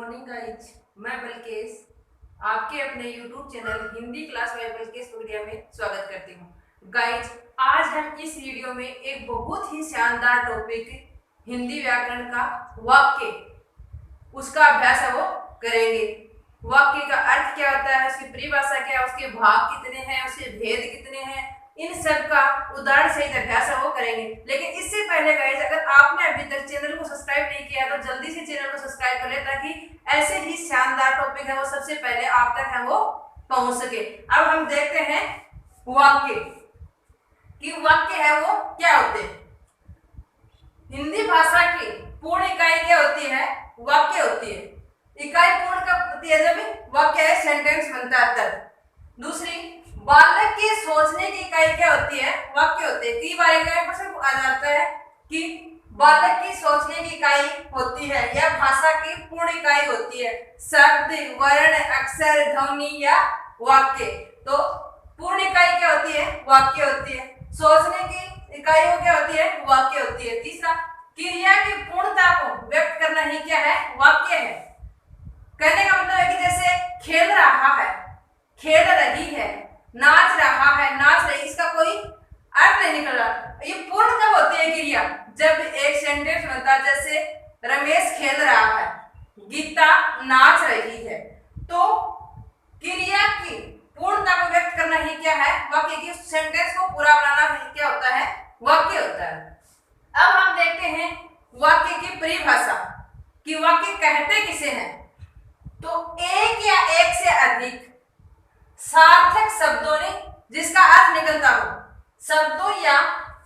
Morning guys, मैं बल्केश आपके अपने YouTube channel Hindi class by Balkesh Pagdiya में स्वागत करती हूँ। गाइज, आज हम इस वीडियो में एक बहुत ही शानदार टॉपिक हिंदी व्याकरण का वाक्य उसका अभ्यास है वो करेंगे। वाक्य का अर्थ क्या होता है, उसकी परिभाषा क्या है, उसके भाग कितने हैं, उसके भेद कितने हैं, इन सब का उदाहरण सहित अभ्यास है वो करेंगे। लेकिन इससे पहले गाइस, अगर आपने अभी तक चैनल को सब्सक्राइब नहीं किया तो जल्दी से चैनल को सब्सक्राइब कर ले, ताकि ऐसे ही शानदार टॉपिक है वो सबसे पहले आप तक है वो पहुंच सके। अब हम देखते हैं वाक्य कि वाक्य है वो क्या होते हैं। हिंदी भाषा की पूर्ण इकाई क्या होती है? वाक्य होती है। इकाई पूर्ण कब होती है? जब वाक्य है सेंटेंस बनता है तब। दूसरी, बालक के सोचने की इकाई क्या होती है? वाक्य होते हैं। कई बार प्रश्न आ जाता है कि बालक की सोचने की इकाई होती है या भाषा की पूर्ण इकाई होती है शब्द, वर्ण, अक्षर, ध्वनि या वाक्य। तो पूर्ण इकाई क्या होती है? वाक्य होती है। सोचने की इकाई क्या होती है? वाक्य होती है। तीसरा, क्रिया की पूर्णता को व्यक्त करना ही क्या है? वाक्य है। कहने का मतलब है कि जैसे खेल रहा है, खेल रही है, नाच रहा है, नाच रही, इसका कोई अर्थ नहीं निकल रहा। ये पूर्ण कब होती है क्रिया? जब एक सेंटेंस बनता है, जैसे रमेश खेल रहा है, गीता नाच रही है। तो क्रिया की पूर्णता को व्यक्त करना ही क्या है? वाक्य की सेंटेंस को पूरा बनाना ही क्या होता है? वाक्य होता है। अब हम देखते हैं वाक्य की परिभाषा कि वाक्य कहते किसे हैं। तो एक या एक से अधिक सार्थक शब्दों ने जिसका अर्थ निकलता हो, शब्दों या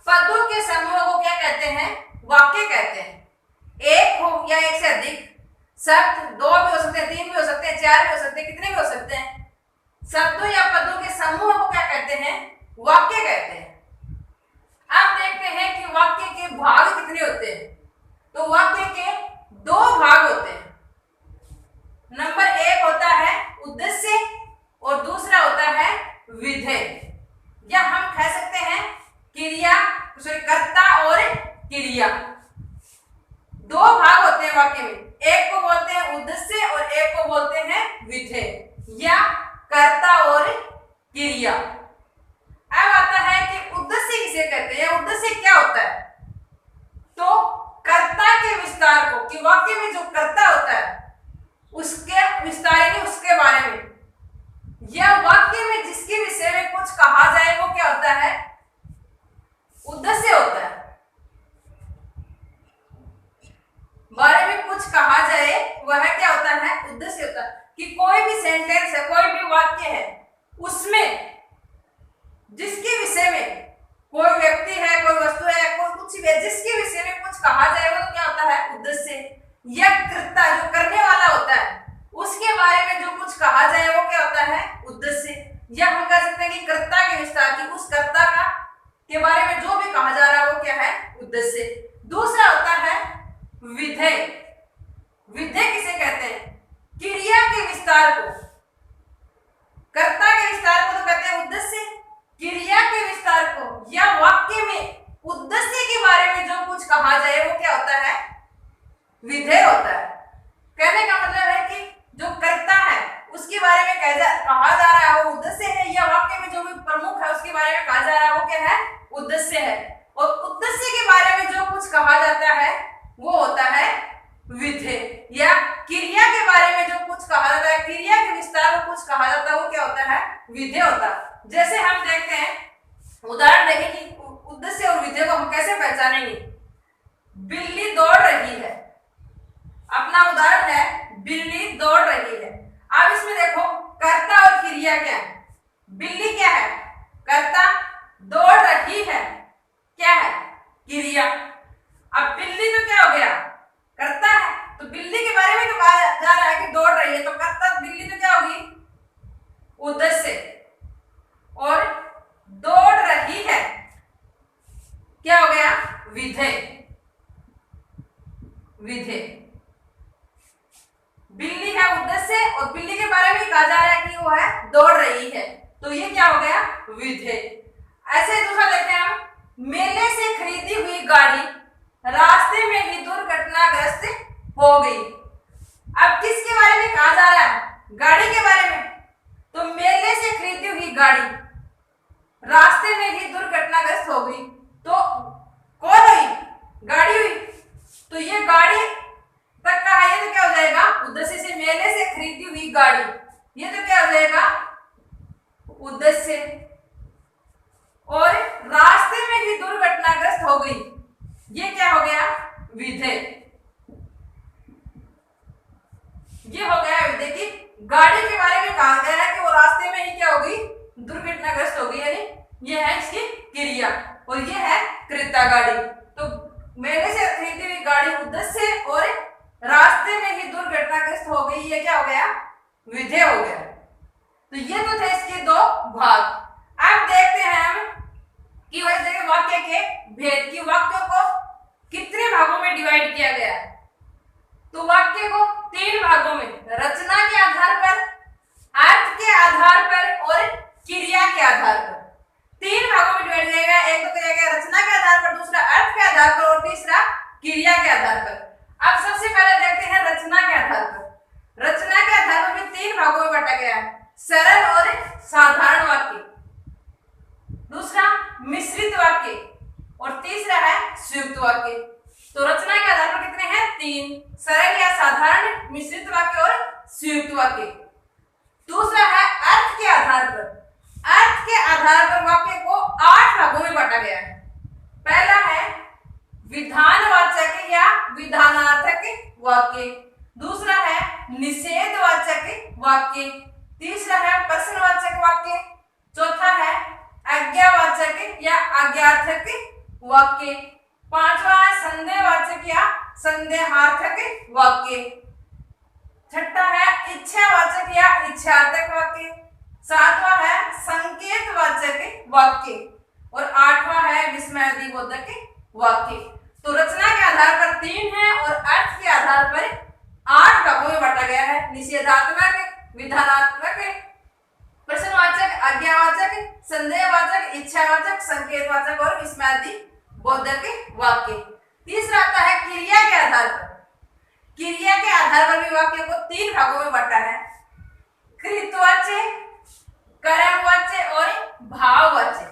पदों के समूह को क्या कहते हैं? वाक्य कहते हैं। एक हो या एक से अधिक शब्द, दो भी हो सकते हैं, तीन भी हो सकते हैं, चार भी हो सकते हैं, कितने भी हो सकते हैं, शब्दों या पदों के समूह को क्या कहते हैं? वाक्य कहते हैं। अब देखते हैं कि वाक्य के भाग कितने होते हैं। तो वाक्य के दो भाग होते हैं। नंबर एक होता है उद्देश्य और दूसरा होता है विधेय, या हम कह सकते हैं क्रिया, कर्ता और क्रिया। दो भाग होते हैं वाक्य में, एक को बोलते हैं उद्देश्य और एक को बोलते हैं विधेय या कर्ता और क्रिया। अब आता है कि उद्देश्य किसे कहते हैं, उद्देश्य क्या होता है। तो कर्ता के विस्तार को, कि वाक्य में जो कर्ता होता है उसके विस्तार यानी उसके बारे में, या वाक्य में जिसके विषय में कुछ कहा जाए वो क्या होता है? उद्देश्य होता है। बारे में कुछ कहा जाए वह क्या होता है? उद्देश्य होता है। कि कोई भी सेंटेंस है, कोई भी वाक्य है, उसमें जिसके विषय में कोई व्यक्ति है, कोई वस्तु है, कोई कुछ भी है, जिसके विषय में कुछ कहा जाए वो तो क्या होता है? उद्देश्य। या कर्ता, जो करने वाला होता है, उसके बारे में जो कुछ कहा जाए वो क्या होता है? उद्देश्य। या हम कह सकते हैं कि कर्ता के विस्तार, की उस कर्ता का के बारे में जो भी कहा जा रहा है वो क्या है? उद्देश्य। दूसरा होता है विधेय। विधेय किसे कहते हैं? क्रिया के विस्तार को। कर्ता के विस्तार को तो कहते हैं उद्देश्य, क्रिया के विस्तार को या वाक्य में उद्देश्य के बारे में जो कुछ कहा जाए वो क्या होता है? विधेय होता है। कहने का मतलब है कि जो कर्ता है उसके बारे में कहा जा रहा है वो उद्देश्य है, या वाक्य में जो भी प्रमुख है उसके बारे में कहा जा रहा है वो क्या है? उद्देश्य है। और उद्देश्य के बारे में जो कुछ कहा जाता है वो होता है विधेय। या क्रिया के बारे में जो कुछ कहा जाता है, क्रिया के विस्तार में कुछ कहा जाता है वो क्या होता है? विधेय होता है। जैसे हम देखते हैं, उदाहरण देखें कि उद्देश्य और विधेय को हम कैसे पहचानेंगे। बिल्ली दौड़ रही है, अपना उदाहरण है बिल्ली दौड़ रही है। अब इसमें देखो कर्ता और क्रिया क्या है। बिल्ली क्या है? कर्ता। दौड़ रही है क्या है? क्रिया। अब बिल्ली तो क्या हो गया? कर्ता है। तो बिल्ली के बारे में तो कहा जा रहा है कि दौड़ रही है, तो कर्ता बिल्ली तो क्या होगी? उद्देश्य। और दौड़ रही है क्या हो गया? विधेय। विधेय। बिल्ली है उद्देश्य और बिल्ली के बारे में कहा जा रहा है कि वो है दौड़ रही है, तो ये क्या हो गया? विधेय। ऐसे दूसरा देखते हैं हम, मेले से खरीदी हुई गाड़ी रास्ते में ही दुर्घटनाग्रस्त हो गई। अब किसके गाड़ी के बारे में, तो मेले से खरीदी हुई गाड़ी रास्ते में ही दुर्घटनाग्रस्त हो गई, तो कौन हुई? गाड़ी हुई। तो ये गाड़ी तक का है, ये तो क्या हो जाएगा? उद्देश्य से, मेले से खरीदी हुई गाड़ी, ये तो क्या हो जाएगा? उद्देश्य। और रास्ते में ही दुर्घटनाग्रस्त हो गई, ये क्या हो गया? विधेय। ये हो गया विधेय की गाड़ी के बारे में कहा गया है कि वो रास्ते में ही क्या हो गई? दुर्घटनाग्रस्त हो गई, यानी ये है इसकी क्रिया और ये है कृत्या गाड़ी। तो मेले से खरीदी हुई गाड़ी उद्देश्य और रास्ते में ही दुर्घटनाग्रस्त हो गई, ये क्या हो गया? विधेय हो गया। तो ये तो थे इसके दो भाग। अब देखते हैं हम कि वैसे वाक्य के भेद की, वाक्यों को कितने भागों में डिवाइड किया गया है। तो वाक्य को 3 भागों में, रचना के आधार पर, अर्थ के आधार पर और क्रिया के आधार पर 3 भागों में डिवाइड किया गया। एक तो किया गया रचना के आधार पर, दूसरा अर्थ के आधार पर और तीसरा क्रिया के आधार पर। अब सबसे पहले देखते हैं रचना के आधार पर। रचना के आधार पर भी 3 भागों में बांटा गया है, सरल और साधारण वाक्य, दूसरा मिश्रित वाक्य और तीसरा है संयुक्त वाक्य। तो रचना के आधार पर कितने हैं? 3, सरल या साधारण, मिश्रित वाक्य और संयुक्त वाक्य। दूसरा है अर्थ के आधार पर। अर्थ के आधार पर वाक्य को 8 भागों में बांटा गया है। पहला है विधानवाचक या विधानार्थक वाक्य, दूसरा है निषेधवाचक वाक्य, तीसरा है प्रश्नवाचक वाक्य, चौथा है आज्ञावाचक या आज्ञार्थक वाक्य, पांचवा है संदेहवाचक या संदेहार्थक वाक्य, छठा है इच्छावाचक या इच्छार्थक वाक्य, सातवां है संकेतवाचक वाक्य और आठवां है विस्मयादिबोधक वाक्य। तो रचना के आधार पर 3 है और अर्थ के आधार पर 8 भागों में बांटा गया है, निषेधात्मक, विधानात्मक, प्रश्नवाचक, आज्ञावाचक, संदेहवाचक, इच्छावाचक, संकेतवाचक और विस्मयादिबोधक वाक्य। तीसरा आता है क्रिया के आधार पर। क्रिया के आधार पर भी वाक्य को 3 भागों में बांटा है, कृतवाच्य, कर्मवाच्य और भाववाच्य।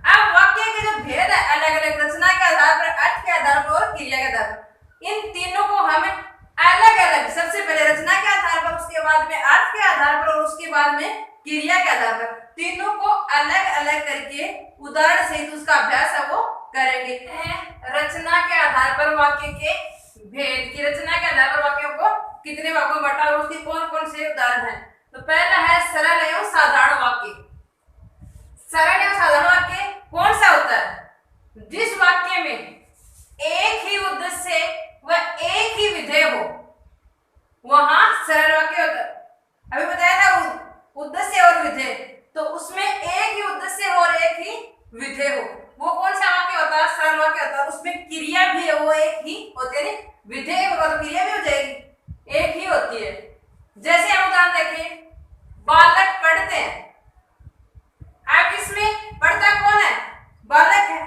अब वाक्य के जो भेद है अलग अलग, रचना के आधार पर, अर्थ के आधार पर और क्रिया के आधार पर, इन तीनों को हमें अलग अलग, सबसे पहले रचना के आधार पर, उसके बाद में अर्थ के आधार पर और उसके बाद में क्रिया के आधार पर, तीनों को अलग अलग करके उदाहरण सहित उसका अभ्यास है वो करेंगे। रचना के आधार पर वाक्य के भेद की, रचना के आधार पर वाक्यों को कितने भागों में बांटा और उसके कौन कौन से उदाहरण हैं। तो पहला है सरल एवं साधारण वाक्य। सरल एवं साधारण वाक्य कौन सा होता है? जिस वाक्य में एक ही उद्देश्य व एक ही विधेय हो, वहां सरल वाक्य होता है। अभी बताया था उद्देश्य और विधेय, तो उसमें एक ही उद्देश्य हो और एक ही विधेय हो, वो कौन सा वाक्य होता है? सरल वाक्य होता है। उसमें क्रिया भी है वो एक ही होती है, विधेय होगा तो क्रिया भी हो जाएगी, एक ही होती है। जैसे हम उदाहरण देखें, बालक पढ़ते हैं। अब इसमें पढ़ता कौन है? बालक है।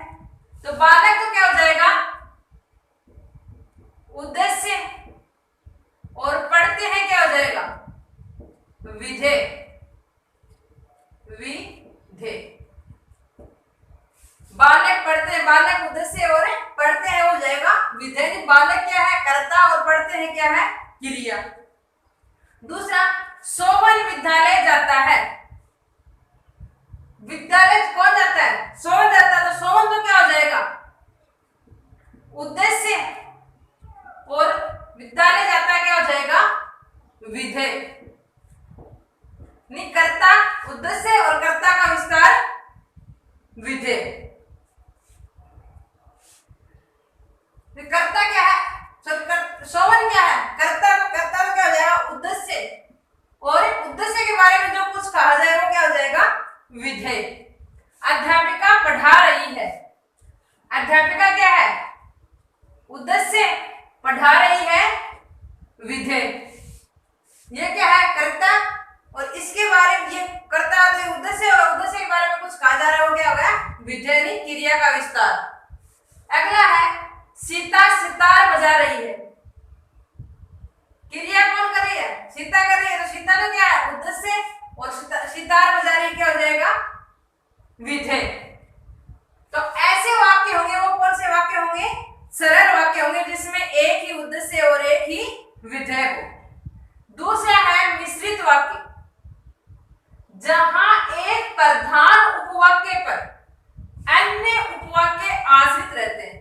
तो बालक तो क्या हो जाएगा? उद्देश्य, और पढ़ते हैं क्या हो जाएगा? विधेय। विधेय, बालक पढ़ते हैं, बालक उद्देश्य और पढ़ते हैं हो जाएगा विधेय। बालक क्या है? कर्ता और पढ़ते हैं क्या है? क्रिया। दूसरा, सोवन विद्यालय जाता है। विद्यालय कौन जाता है? सोवन जाता है। तो सोवन तो क्या हो जाएगा? उद्देश्य, और विद्यालय जाता है क्या हो जाएगा? विधेय। नहीं, कर्ता उद्देश्य और कर्ता का विस्तार विधेय। कर्ता क्या है? सोवन क्या है? कर्ता तो क्या हो जाएगा? उद्देश्य, और उद्देश्य के बारे में जो कुछ कहा जाए वो क्या हो जाएगा? विधेय। अध्यापिका पढ़ा रही है। अध्यापिका क्या है? उद्देश्य, पढ़ा रही है विधेय। ये क्या है? कर्ता, और इसके बारे में ये कर्ता तो उद्देश्य और उद्देश्य के बारे में कुछ कहा जा रहा है वो क्या हो गया? विधेय, नहीं क्रिया का विस्तार। अगला है सीता सितार बजा रही है। क्रिया कौन कर रही है? सीता कर रही है, तो सीता विधेय। तो ऐसे वाक्य होंगे, वो कौन से वाक्य होंगे? सरल वाक्य होंगे जिसमें एक ही उद्देश्य और एक ही विधेय हो। दूसरा है मिश्रित वाक्य, जहां एक प्रधान उपवाक्य पर अन्य उपवाक्य आश्रित रहते हैं।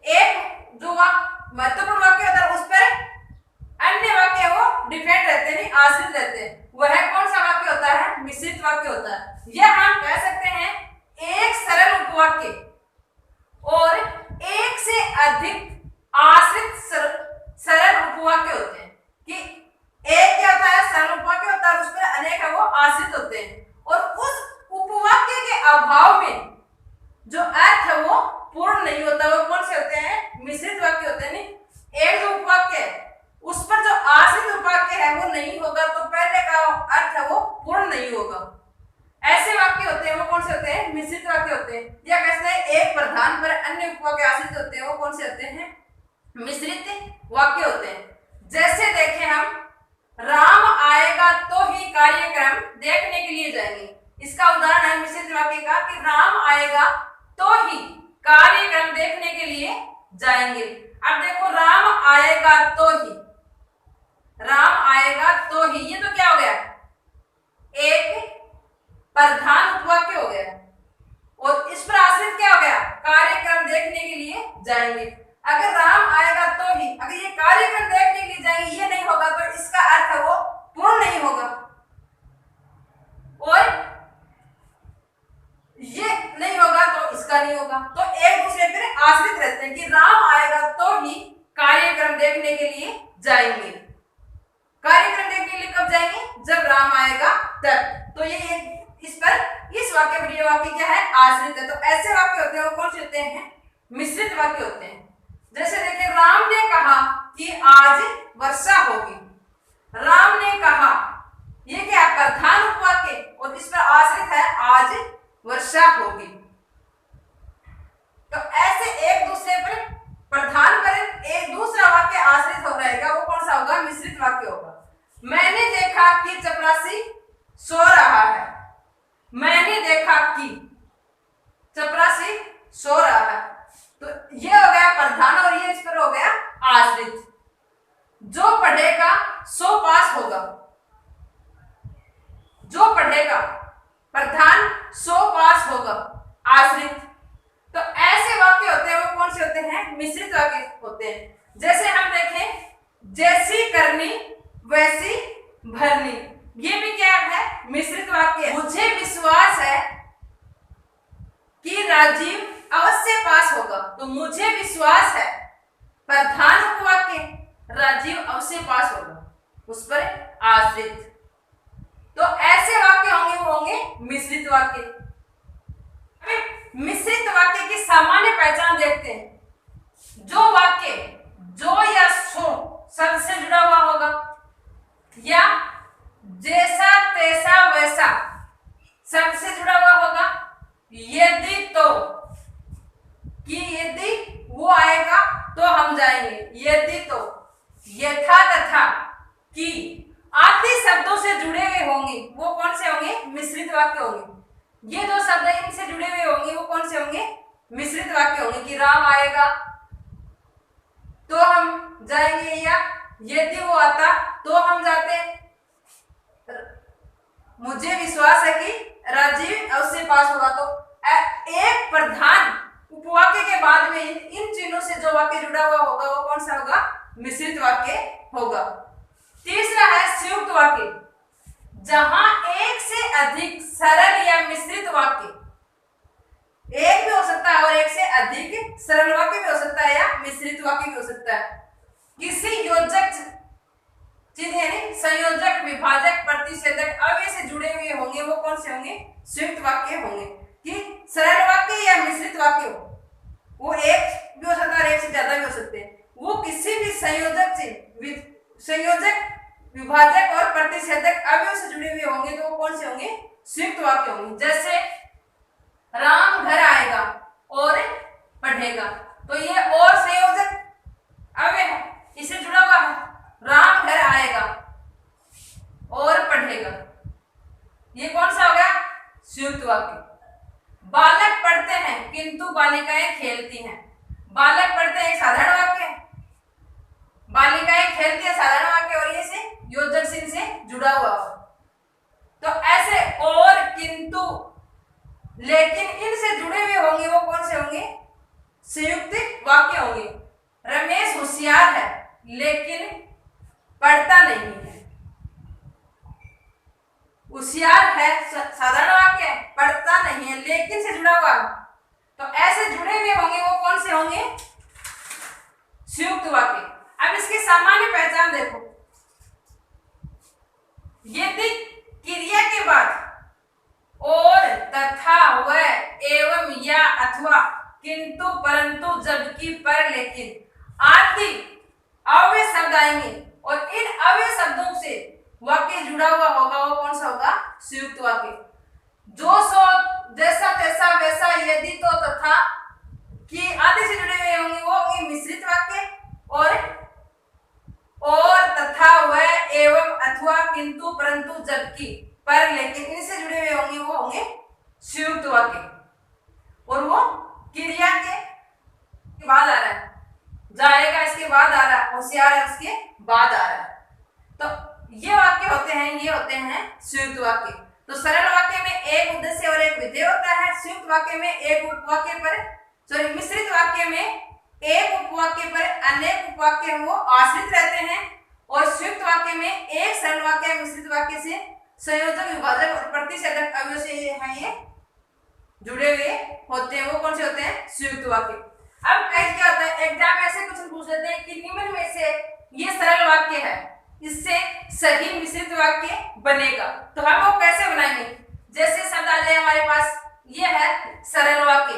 एक जो महत्वपूर्ण वाक्य होता है उस पर अन्य वाक्य वो डिपेंड रहते हैं, आश्रित रहते हैं। वह कौन सा वाक्य होता है? मिश्रित वाक्य होता है। यह हम कह सकते हैं एक सरल उपवाक्य और एक से अधिक आश्रित सरल उपवाक्य होते हैं। कि एक क्या होता है? सरल उपवाक्य होता है, उस पर अनेक है वो आश्रित होते हैं। और उस उपवाक्य के अभाव में जो अर्थ है वो पूर्ण नहीं होता, वो कौन से होते हैं? मिश्रित वाक्य होते हैं। एक जो उपवाक्य है उस पर जो आश्रित उपवाक्य है वो नहीं होगा, तो पहले का अर्थ है वो पूर्ण नहीं होगा। ऐसे वाक्य होते हैं वो कौन से होते हैं? मिश्रित वाक्य होते हैं। या कैसे एक प्रधान पर अन्य उपवाक्य आश्रित होते हैं, वो कौन से होते हैं? मिश्रित वाक्य होते हैं। जैसे देखें हम, राम आएगा तो ही कार्यक्रम देखने के लिए जाएंगे। इसका उदाहरण है मिश्रित वाक्य का कि राम आएगा तो ही कार्यक्रम देखने के लिए जाएंगे। अब देखो, राम आएगा तो ही, राम आएगा तो ही, ये तो क्या हो गया? एक प्रधान उपवाक्य हो गया और इस पर आश्रित क्या हो गया? कार्यक्रम देखने के लिए जाएंगे। अगर राम आएगा तो ही, अगर ये कार्यक्रम देखने के लिए जाएंगे ये नहीं होगा तो इसका अर्थ है वो पूर्ण नहीं होगा। और ये नहीं होगा तो इसका नहीं होगा। तो एक दूसरे पर आश्रित रहते हैं कि राम आएगा तो ही कार्यक्रम देखने के लिए जाएंगे। कार्यक्रम देखने के लिए कब जाएंगे? जब राम आएगा तब। तो ये इस पर इस वाक्य पर ये वाक्य क्या है? आश्रित है। तो ऐसे वाक्य होते हैं वो कौन से होते हैं? मिश्रित वाक्य होते हैं। जैसे देखिए, राम ने कहा कि आज वर्षा होगी। राम ने कहा, ये क्या? प्रधान उपवाक्य और इस पर आश्रित है आज वर्षा होगी। तो ऐसे एक दूसरे पर प्रधान पर एक दूसरा वाक्य आश्रित हो रहेगा, वो कौन सा होगा? मिश्रित वाक्य होगा। मैंने देखा कि चपरासी सो रहा है। मैंने देखा कि चपरासी सो रहा है, तो ये हो गया प्रधान और ये इस पर हो गया आश्रित। जो पढ़ेगा सो पास होगा। जो पढ़ेगा प्रधान, सो पास होगा आश्रित। तो ऐसे वाक्य होते हैं वो कौन से होते हैं? मिश्रित वाक्य होते हैं। जैसे हम देखें, जैसी करनी वैसी भरनी, ये भी क्या है? मिश्रित वाक्य। मुझे विश्वास है कि राजीव अवश्य पास होगा। तो मुझे विश्वास है प्रधान उपवाक्य, राजीव अवश्य पास होगा, उस पर आश्रित। तो ऐसे वाक्य होंगे वो होंगे मिश्रित वाक्य। मिश्रित वाक्य की सामान्य पहचान देखते हैं। जो वाक्य जो या सो शब्द से जुड़ा हुआ होगा, या जैसा तैसा वैसा शब्द से जुड़ा हुआ होगा, यदि तो, कि यदि वो आएगा तो हम जाएंगे, यदि तो, यथा तथा, कि आदि शब्दों से जुड़े हुए होंगे, वो कौन से होंगे? मिश्रित वाक्य होंगे। ये जो शब्द इनसे जुड़े हुए होंगे वो कौन से होंगे? मिश्रित वाक्य होंगे। कि राम आएगा तो हम जाएंगे, या यदि वो आता तो हम जाते। मुझे विश्वास है कि राजीव अवश्य पास होगा। तो एक प्रधान उपवाक्य के बाद में इन चिन्हों से जो वाक्य जुड़ा हुआ होगा वो कौन सा होगा? मिश्रित वाक्य होगा। तीसरा है संयुक्त वाक्य, जहां एक से अधिक सरल या मिश्रित वाक्य, एक भी हो सकता है और एक से अधिक सरल वाक्य भी हो सकता है या मिश्रित वाक्य भी हो सकता है। किसी योजक चिन्ह यानी संयोजक, विभाजक, प्रतिषेधक अव्यय से जुड़े हुए होंगे, वो कौन से होंगे? संयुक्त वाक्य होंगे। कि सरल वाक्य या मिश्रित वाक्य हो, वो एक भी हो सकता है, एक से ज्यादा भी हो सकते हैं। वो किसी भी संयोजक चिन्ह, संयोजक, विभाजक और प्रतिषेधक अवयव से जुड़े हुए होंगे तो वो कौन से होंगे? संयुक्त वाक्य होंगे। जैसे राम घर आएगा और पढ़ेगा, तो ये और संयोजक अवयव है, इससे जुड़ा हुआ है। राम घर आएगा और पढ़ेगा, ये कौन सा हो गया? संयुक्त वाक्य। बालक पढ़ते हैं एक साधारण वाक्य, बालिकाएं खेलती है साधारण वाक्य, और ये से योजक चिन्ह से जुड़ा हुआ हो। तो ऐसे और, किंतु, लेकिन इनसे जुड़े हुए होंगे वो कौन से होंगे? संयुक्त वाक्य होंगे। रमेश होशियार है लेकिन पढ़ता नहीं है। होशियार है साधारण वाक्य है, पढ़ता नहीं है, लेकिन से जुड़ा हुआ। तो ऐसे जुड़े हुए होंगे वो कौन से होंगे? संयुक्त वाक्य। अब इसकी सामान्य पहचान देखो। यदि क्रिया के बाद और, तथा, व, एवं, या, अथवा, किंतु, परंतु, जबकि, पर, लेकिन आदि अव्यय शब्द आएंगे और इन अव्यय शब्दों से वाक्य जुड़ा हुआ होगा वो कौन सा होगा? संयुक्त वाक्य। जो, सो, जैसा, तैसा, वैसा, यदि, तो, तथा कि आदि से जुड़े हुए होंगे वो होंगे मिश्रित वाक्य, और, तथा, व, एवं, अथवा, किंतु, परंतु, जबकि, पर, लेकिन इनसे जुड़े हुए होंगे वो होंगे संयुक्त वाक्य। और वो क्रिया के बाद आ रहा है, जाएगा इसके बाद आ रहा है, होशियार है उसके बाद आ रहा है। तो ये वाक्य होते हैं, ये होते हैं संयुक्त वाक्य। तो सरल वाक्य में एक उद्देश्य और एक विधेय होता है, संयुक्त वाक्य में एक उपवाक्य पर, सॉरी, मिश्रित वाक्य में एक उपवाक्य पर अनेक उपवाक्य वो आश्रित रहते हैं, और संयुक्त वाक्य में एक सरल वाक्य मिश्रित वाक्य से संयोजक, विभाजक और प्रतिषेधक अवयव से ये जुड़े हुए होते हैं। वो कौन से होते हैं? संयुक्त वाक्य। अब क्या होता है, एग्जाम में ऐसे क्वेश्चन पूछ लेते हैं कि निम्न में से ये सरल वाक्य है, इससे सही मिश्रित वाक्य बनेगा। तो हम वो कैसे बनाएंगे? जैसे शब्द आ जाए हमारे पास, ये है सरल वाक्य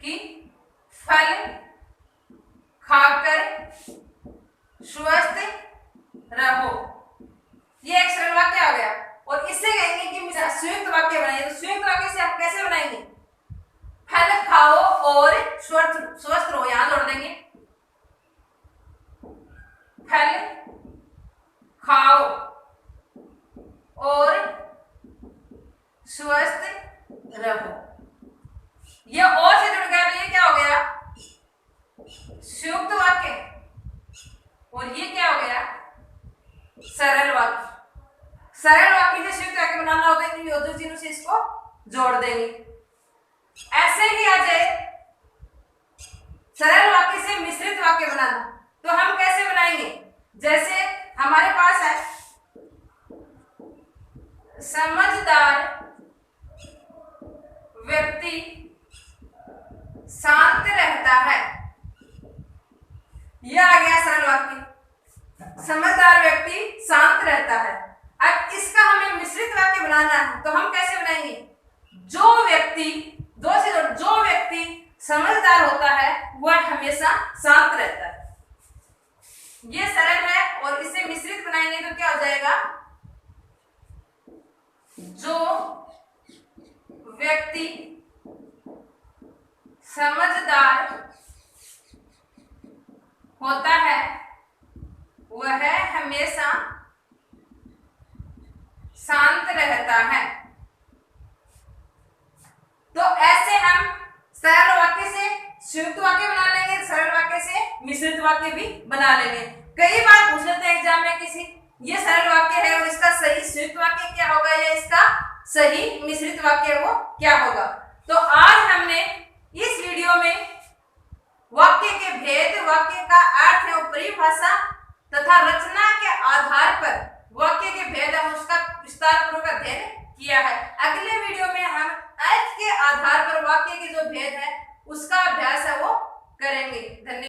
कि फल खाकर स्वस्थ रहो, ये एक सरल वाक्य आ गया। और इससे कहेंगे कि संयुक्त वाक्य बनाइए। तो संयुक्त वाक्य से हम कैसे बनाएंगे? फल खाओ और स्वस्थ रहो, यहां जोड़ देंगे, फल खाओ और स्वस्थ रहो। ये और से जुड़ गया तो ये क्या हो गया? संयुक्त वाक्य। और ये क्या हो गया? सरल वाक्य। सरल वाक्य से संयुक्त वाक्य बनाना होता है, योजक चिन्ह से इसको जोड़ देंगे। ऐसे ही आ जाए सरल वाक्य से मिश्रित वाक्य बनाना, तो हम कैसे बनाएंगे? जैसे हमारे पास है समझदार व्यक्ति शांत रहता है, यह आ गया सरल वाक्य। समझदार व्यक्ति शांत रहता है। अब इसका हमें मिश्रित वाक्य बनाना है, तो हम कैसे बनाएंगे? जो व्यक्ति समझदार होता है वह हमेशा शांत रहता है। ये सरल है, और इसे मिश्रित बनाएंगे तो क्या हो जाएगा? जो व्यक्ति समझदार होता है वह हमेशा शांत रहता है। तो ऐसे हम सरल वाक्य से संयुक्त वाक्य बना लेंगे, सरल वाक्य से मिश्रित वाक्य भी बना लेंगे। कई बार पूछ लेते हैं एग्जाम में किसी, ये सरल वाक्य है और इसका सही संयुक्त वाक्य क्या होगा, या इसका सही मिश्रित वाक्य वो क्या होगा। तो आज हमने इस वीडियो में वाक्य के भेद, वाक्य का अर्थ और परिभाषा तथा रचना के आधार पर वाक्य के भेद हम उसका विस्तारपूर्वक अध्ययन किया है। अगले वीडियो में हम अर्थ के आधार पर वाक्य के जो भेद है उसका अभ्यास है वो करेंगे। धन्यवाद।